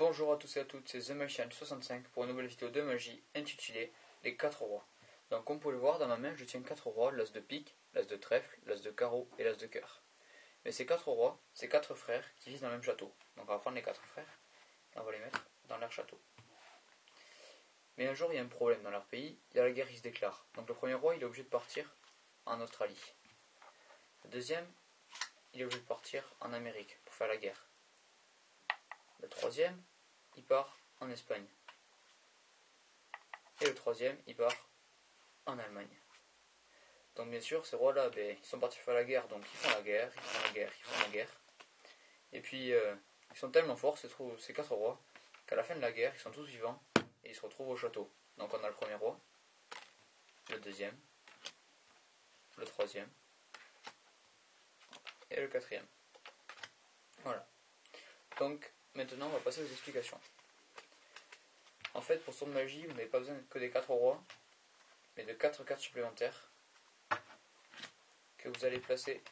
Bonjour à tous et à toutes, c'est TheMagician65 pour une nouvelle vidéo de magie intitulée Les 4 rois. Donc comme vous pouvez le voir, dans ma main je tiens 4 rois, l'as de pique, l'as de trèfle, l'as de carreau et l'as de cœur. Mais ces 4 rois, c'est 4 frères qui vivent dans le même château. Donc on va prendre les 4 frères et on va les mettre dans leur château. Mais un jour il y a un problème dans leur pays, il y a la guerre qui se déclare. Donc le premier roi il est obligé de partir en Australie. Le deuxième, il est obligé de partir en Amérique pour faire la guerre. Le troisième, il part en Espagne. Et le troisième, il part en Allemagne. Donc bien sûr, ces rois-là, ils sont partis faire la guerre, donc ils font la guerre, ils font la guerre, ils font la guerre. Et puis, ils sont tellement forts, ces 4 rois, qu'à la fin de la guerre, ils sont tous vivants, et ils se retrouvent au château. Donc on a le premier roi, le deuxième, le troisième, et le quatrième. Voilà. Donc, maintenant, on va passer aux explications. En fait, pour ce tour de magie, vous n'avez pas besoin que des 4 rois, mais de 4 cartes supplémentaires que vous allez placer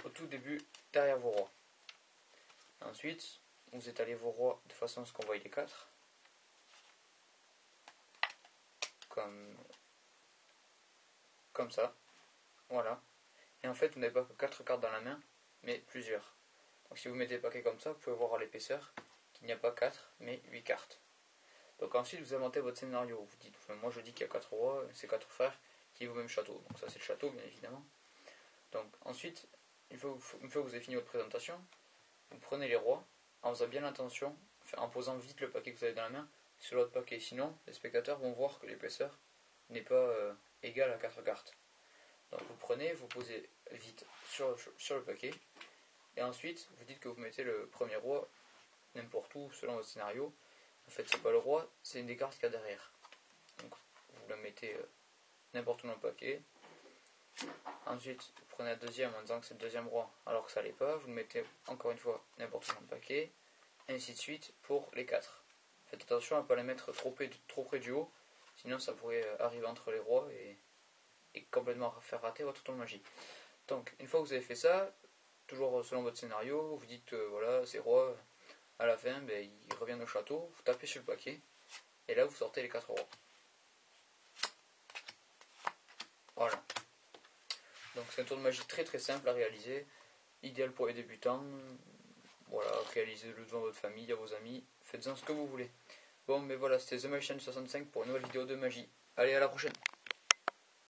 au tout début derrière vos rois. Ensuite, vous étalez vos rois de façon à ce qu'on voie les 4, comme ça. Voilà. Et en fait, vous n'avez pas que 4 cartes dans la main, mais plusieurs. Donc si vous mettez le paquet comme ça, vous pouvez voir à l'épaisseur qu'il n'y a pas 4, mais 8 cartes. Donc ensuite, vous inventez votre scénario. Vous dites, moi je dis qu'il y a 4 rois, c'est 4 frères qui vivent au même château. Donc ça c'est le château, bien évidemment. Donc ensuite, une fois que vous avez fini votre présentation, vous prenez les rois, en faisant bien l'intention, en posant vite le paquet que vous avez dans la main sur l'autre paquet. Sinon, les spectateurs vont voir que l'épaisseur n'est pas égale à 4 cartes. Donc vous prenez, vous posez vite sur le paquet, et ensuite vous dites que vous mettez le premier roi n'importe où selon votre scénario. En fait, c'est pas le roi, c'est une des cartes qu'il y a derrière. Donc vous le mettez n'importe où dans le paquet. Ensuite, vous prenez la deuxième en disant que c'est le deuxième roi alors que ça l'est pas. Vous le mettez encore une fois n'importe où dans le paquet. Et ainsi de suite pour les 4. Faites attention à ne pas les mettre trop près du haut, sinon ça pourrait arriver entre les rois et complètement faire rater votre tour de magie. Donc, une fois que vous avez fait ça, toujours selon votre scénario, vous dites voilà, ces rois, à la fin, ils reviennent au château, vous tapez sur le paquet, et là vous sortez les 4 rois. Voilà. Donc c'est un tour de magie très très simple à réaliser, idéal pour les débutants. Voilà, réalisez-le devant votre famille, à vos amis, faites-en ce que vous voulez. Bon, mais voilà, c'était TheMagician65 pour une nouvelle vidéo de magie. Allez, à la prochaine.